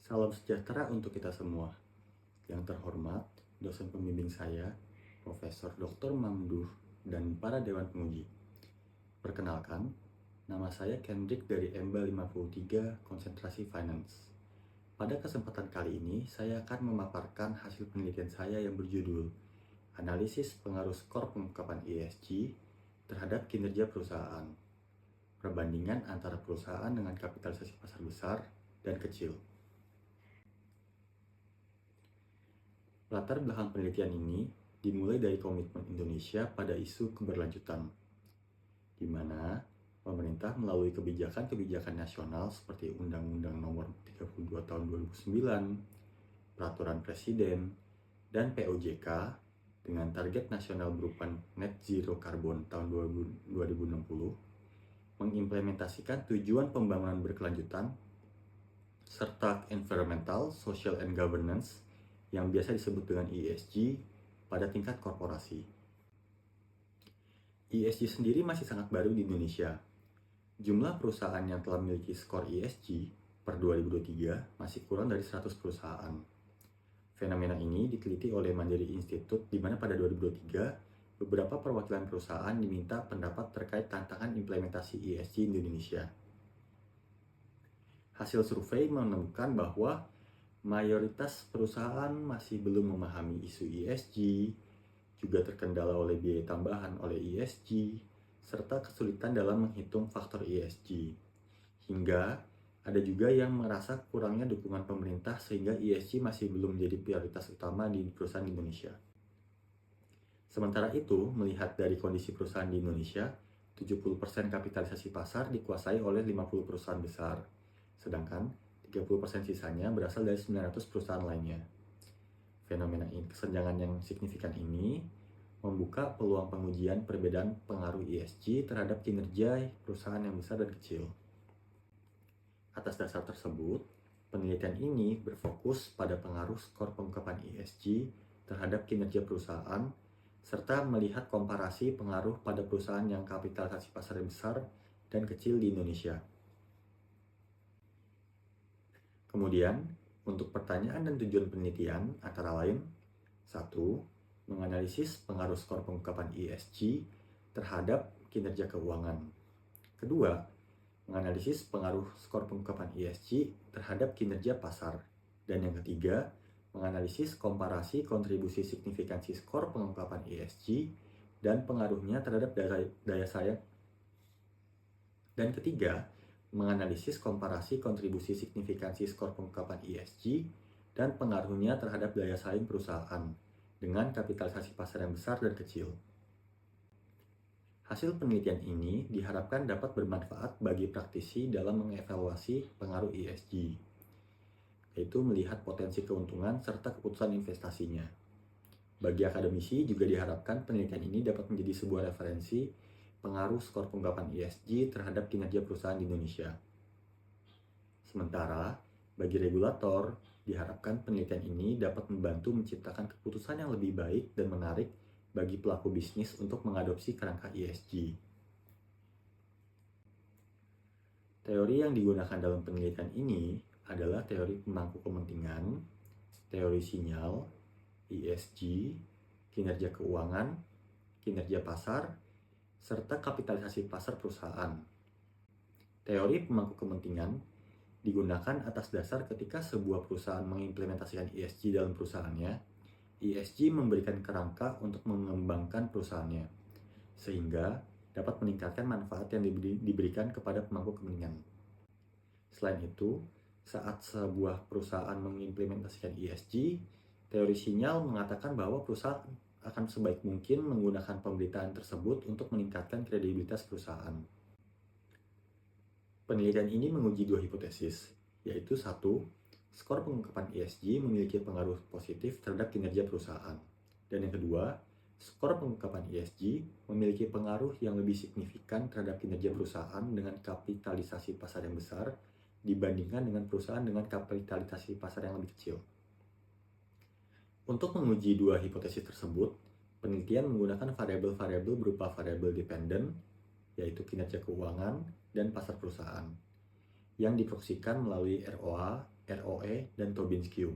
Salam sejahtera untuk kita semua. Yang terhormat, dosen pembimbing saya, Profesor Dr. Mamduh, dan para Dewan Penguji. Perkenalkan, nama saya Kendrick dari EMBA 53 Konsentrasi Finance. Pada kesempatan kali ini, saya akan memaparkan hasil penelitian saya yang berjudul Analisis Pengaruh Skor Pengungkapan ESG terhadap Kinerja Perusahaan. Perbandingan antara perusahaan dengan kapitalisasi pasar besar dan kecil. Latar belakang penelitian ini dimulai dari komitmen Indonesia pada isu keberlanjutan, di mana pemerintah melalui kebijakan-kebijakan nasional seperti Undang-Undang Nomor 32 Tahun 2009, Peraturan Presiden, dan POJK dengan target nasional berupa Net Zero Carbon tahun 2060, mengimplementasikan tujuan pembangunan berkelanjutan serta Environmental, Social, and Governance yang biasa disebut dengan ESG pada tingkat korporasi. ESG sendiri masih sangat baru di Indonesia. Jumlah perusahaan yang telah memiliki skor ESG per 2023 masih kurang dari 100 perusahaan. Fenomena ini diteliti oleh Mandiri Institute di mana pada 2023 beberapa perwakilan perusahaan diminta pendapat terkait tantangan implementasi ESG di Indonesia. Hasil survei menemukan bahwa mayoritas perusahaan masih belum memahami isu ESG, juga terkendala oleh biaya tambahan oleh ESG, serta kesulitan dalam menghitung faktor ESG. Hingga ada juga yang merasa kurangnya dukungan pemerintah sehingga ESG masih belum menjadi prioritas utama di perusahaan di Indonesia. Sementara itu, melihat dari kondisi perusahaan di Indonesia, 70% kapitalisasi pasar dikuasai oleh 50 perusahaan besar, sedangkan 30% sisanya berasal dari 900 perusahaan lainnya. Fenomena kesenjangan yang signifikan ini membuka peluang pengujian perbedaan pengaruh ESG terhadap kinerja perusahaan yang besar dan kecil. Atas dasar tersebut, penelitian ini berfokus pada pengaruh skor pengungkapan ESG terhadap kinerja perusahaan serta melihat komparasi pengaruh pada perusahaan yang kapitalisasi pasar besar dan kecil di Indonesia. Kemudian, untuk pertanyaan dan tujuan penelitian antara lain 1. Menganalisis pengaruh skor pengungkapan ESG terhadap kinerja keuangan. Kedua, menganalisis pengaruh skor pengungkapan ESG terhadap kinerja pasar. Dan yang ketiga, menganalisis komparasi kontribusi signifikansi skor pengungkapan ESG dan pengaruhnya terhadap daya saing. Dan ketiga, menganalisis komparasi kontribusi signifikansi skor pengungkapan ESG dan pengaruhnya terhadap daya saing perusahaan dengan kapitalisasi pasar yang besar dan kecil. Hasil penelitian ini diharapkan dapat bermanfaat bagi praktisi dalam mengevaluasi pengaruh ESG, yaitu melihat potensi keuntungan serta keputusan investasinya. Bagi akademisi juga diharapkan penelitian ini dapat menjadi sebuah referensi pengaruh skor pengungkapan ESG terhadap kinerja perusahaan di Indonesia. Sementara, bagi regulator, diharapkan penelitian ini dapat membantu menciptakan keputusan yang lebih baik dan menarik bagi pelaku bisnis untuk mengadopsi kerangka ESG. Teori yang digunakan dalam penelitian ini adalah teori pemangku kepentingan, teori sinyal, ESG, kinerja keuangan, kinerja pasar, serta kapitalisasi pasar perusahaan. Teori pemangku kepentingan digunakan atas dasar ketika sebuah perusahaan mengimplementasikan ESG dalam perusahaannya, ESG memberikan kerangka untuk mengembangkan perusahaannya, sehingga dapat meningkatkan manfaat yang diberikan kepada pemangku kepentingan. Selain itu, saat sebuah perusahaan mengimplementasikan ESG, teori sinyal mengatakan bahwa perusahaan akan sebaik mungkin menggunakan pemberitaan tersebut untuk meningkatkan kredibilitas perusahaan. Penelitian ini menguji dua hipotesis, yaitu 1. Skor pengungkapan ESG memiliki pengaruh positif terhadap kinerja perusahaan. Dan yang kedua, skor pengungkapan ESG memiliki pengaruh yang lebih signifikan terhadap kinerja perusahaan dengan kapitalisasi pasar yang besar dibandingkan dengan perusahaan dengan kapitalisasi pasar yang lebih kecil. Untuk menguji dua hipotesis tersebut, penelitian menggunakan variabel-variabel berupa variabel dependen, yaitu kinerja keuangan dan pasar perusahaan, yang diproyeksikan melalui ROA ROE, dan Tobin Skew.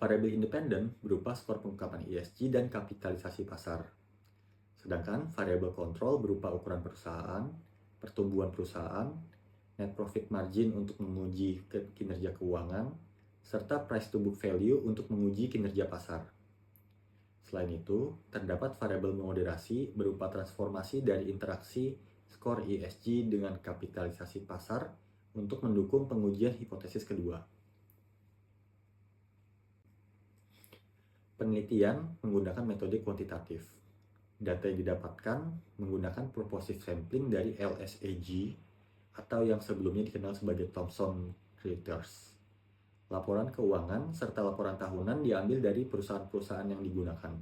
Variabel independen berupa skor pengungkapan ESG dan kapitalisasi pasar. Sedangkan variabel kontrol berupa ukuran perusahaan, pertumbuhan perusahaan, net profit margin untuk menguji kinerja keuangan, serta price to book value untuk menguji kinerja pasar. Selain itu, terdapat variabel moderasi berupa transformasi dari interaksi skor ESG dengan kapitalisasi pasar untuk mendukung pengujian hipotesis kedua. Penelitian menggunakan metode kuantitatif. Data yang didapatkan menggunakan purposive sampling dari LSAG atau yang sebelumnya dikenal sebagai Thomson Reuters. Laporan keuangan serta laporan tahunan diambil dari perusahaan-perusahaan yang digunakan.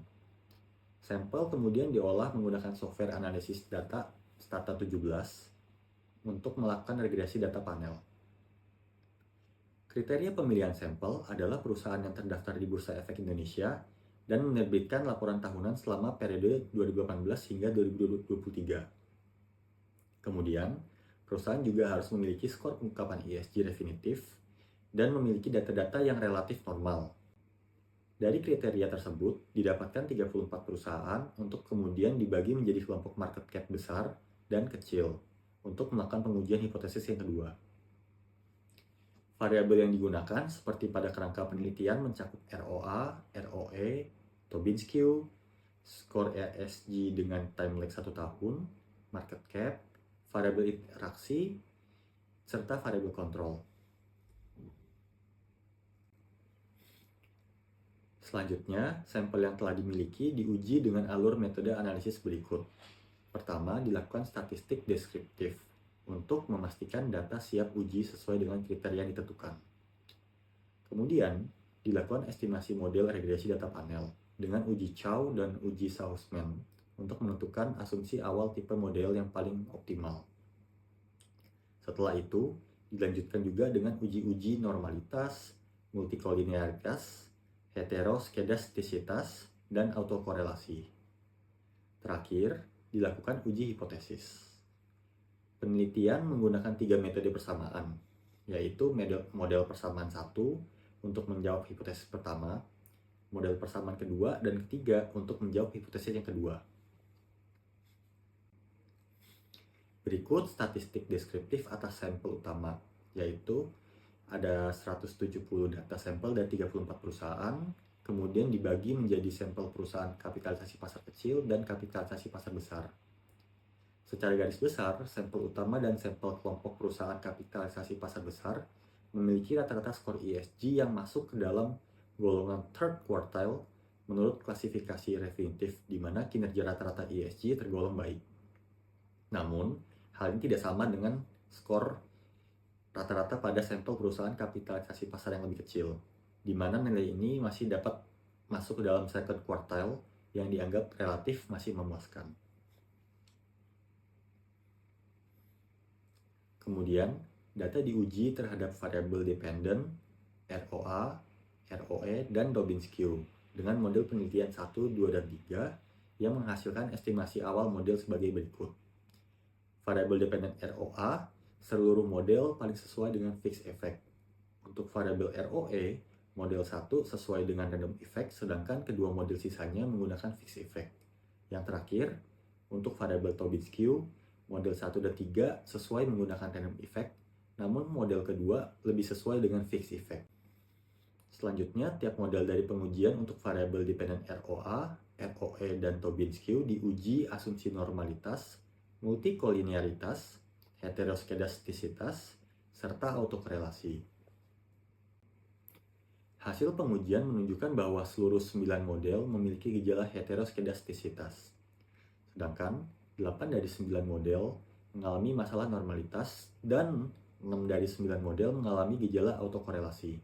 Sampel kemudian diolah menggunakan software analisis data Stata17 untuk melakukan regresi data panel. Kriteria pemilihan sampel adalah perusahaan yang terdaftar di Bursa Efek Indonesia dan menerbitkan laporan tahunan selama periode 2018 hingga 2023. Kemudian, perusahaan juga harus memiliki skor pengungkapan ESG definitif dan memiliki data-data yang relatif normal. Dari kriteria tersebut, didapatkan 34 perusahaan untuk kemudian dibagi menjadi kelompok market cap besar dan kecil untuk melakukan pengujian hipotesis yang kedua. Variabel yang digunakan seperti pada kerangka penelitian mencakup ROA, ROE, Tobin Skew, skor ESG dengan time lag 1 tahun, market cap, variabel interaksi, serta variabel kontrol. Selanjutnya, sampel yang telah dimiliki diuji dengan alur metode analisis berikut. Pertama, dilakukan statistik deskriptif untuk memastikan data siap uji sesuai dengan kriteria yang ditentukan. Kemudian, dilakukan estimasi model regresi data panel dengan uji Chow dan uji Sussman untuk menentukan asumsi awal tipe model yang paling optimal. Setelah itu, dilanjutkan juga dengan uji-uji normalitas, multikolinearitas, heteroskedastisitas, dan autokorelasi. Terakhir, dilakukan uji hipotesis. Penelitian menggunakan 3 metode persamaan, yaitu model persamaan 1 untuk menjawab hipotesis pertama, model persamaan kedua, dan ketiga untuk menjawab hipotesis yang kedua. Berikut statistik deskriptif atas sampel utama, yaitu ada 170 data sampel dari 34 perusahaan, kemudian dibagi menjadi sampel perusahaan kapitalisasi pasar kecil dan kapitalisasi pasar besar. Secara garis besar, sampel utama dan sampel kelompok perusahaan kapitalisasi pasar besar memiliki rata-rata skor ESG yang masuk ke dalam golongan third quartile menurut klasifikasi Refinitiv, di mana kinerja rata-rata ESG tergolong baik. Namun, hal ini tidak sama dengan skor rata-rata pada sampel perusahaan kapitalisasi pasar yang lebih kecil, di mana nilai ini masih dapat masuk ke dalam second quartile yang dianggap relatif masih memuaskan. Kemudian, data diuji terhadap variabel dependent, ROA, ROE, dan Tobin Skew dengan model penelitian 1, 2, dan 3 yang menghasilkan estimasi awal model sebagai berikut. Variabel dependent ROA, seluruh model paling sesuai dengan fixed effect. Untuk variabel ROE, model 1 sesuai dengan random effect, sedangkan kedua model sisanya menggunakan fixed effect. Yang terakhir, untuk variabel Tobin Skew, model 1 dan 3 sesuai menggunakan random effect, namun model kedua lebih sesuai dengan fixed effect. Selanjutnya, tiap model dari pengujian untuk variabel dependent ROA, ROE, dan Tobin Skew diuji asumsi normalitas, multikolinearitas, heteroskedastisitas, serta autokorelasi. Hasil pengujian menunjukkan bahwa seluruh 9 model memiliki gejala heteroskedastisitas. Sedangkan 8 dari 9 model mengalami masalah normalitas dan 6 dari 9 model mengalami gejala autokorelasi.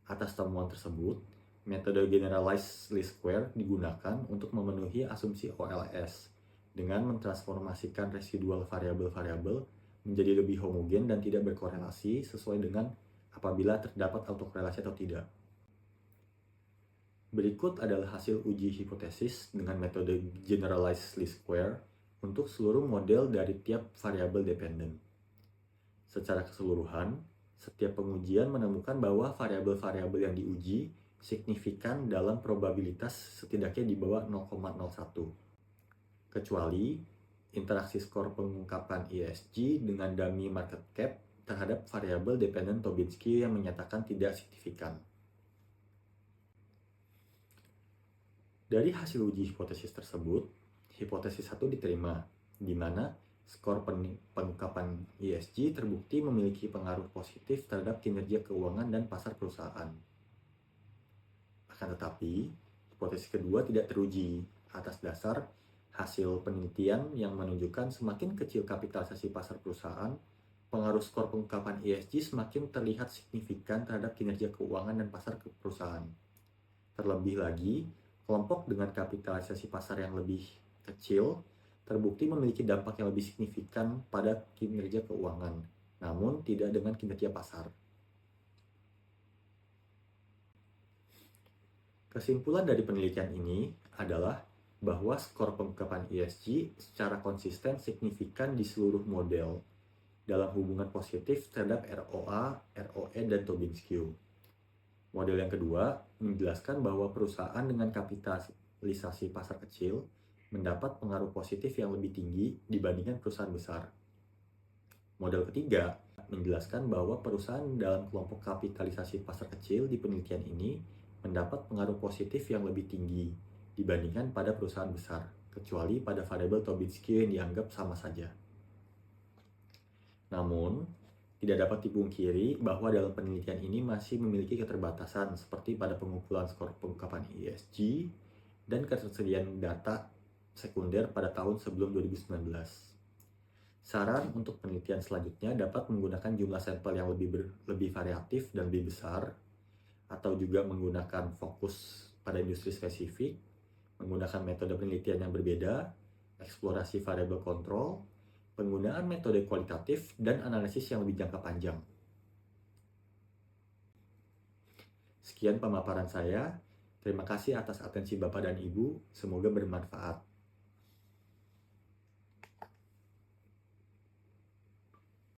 Atas temuan tersebut, metode generalized least square digunakan untuk memenuhi asumsi OLS dengan mentransformasikan residual variabel-variabel menjadi lebih homogen dan tidak berkorelasi sesuai dengan apabila terdapat autokorelasi atau tidak. Berikut adalah hasil uji hipotesis dengan metode generalized least square untuk seluruh model dari tiap variabel dependent. Secara keseluruhan, Setiap pengujian menemukan bahwa variabel-variabel yang diuji signifikan dalam probabilitas setidaknya di bawah 0,01. Kecuali interaksi skor pengungkapan ESG dengan dummy market cap terhadap variabel dependent Tobinsky yang menyatakan tidak signifikan. Dari hasil uji hipotesis tersebut, hipotesis 1 diterima, di mana skor pengungkapan ESG terbukti memiliki pengaruh positif terhadap kinerja keuangan dan pasar perusahaan. Akan tetapi, hipotesis kedua tidak teruji atas dasar hasil penelitian yang menunjukkan semakin kecil kapitalisasi pasar perusahaan, pengaruh skor pengungkapan ESG semakin terlihat signifikan terhadap kinerja keuangan dan pasar perusahaan. Terlebih lagi, kelompok dengan kapitalisasi pasar yang lebih kecil terbukti memiliki dampak yang lebih signifikan pada kinerja keuangan, namun tidak dengan kinerja pasar. Kesimpulan dari penelitian ini adalah bahwa skor pengungkapan ESG secara konsisten signifikan di seluruh model dalam hubungan positif terhadap ROA, ROE, dan Tobinsky. Model yang kedua menjelaskan bahwa perusahaan dengan kapitalisasi pasar kecil mendapat pengaruh positif yang lebih tinggi dibandingkan perusahaan besar. Model ketiga menjelaskan bahwa perusahaan dalam kelompok kapitalisasi pasar kecil di penelitian ini mendapat pengaruh positif yang lebih tinggi dibandingkan pada perusahaan besar, kecuali pada variabel Tobinsky yang dianggap sama saja. Namun, tidak dapat dipungkiri bahwa dalam penelitian ini masih memiliki keterbatasan seperti pada pengumpulan skor pengungkapan ESG dan ketersediaan data sekunder pada tahun sebelum 2019. Saran untuk penelitian selanjutnya dapat menggunakan jumlah sampel yang lebih variatif dan lebih besar, atau juga menggunakan fokus pada industri spesifik, menggunakan metode penelitian yang berbeda, eksplorasi variabel kontrol, penggunaan metode kualitatif, dan analisis yang lebih jangka panjang. Sekian pemaparan saya. Terima kasih atas atensi Bapak dan Ibu. Semoga bermanfaat.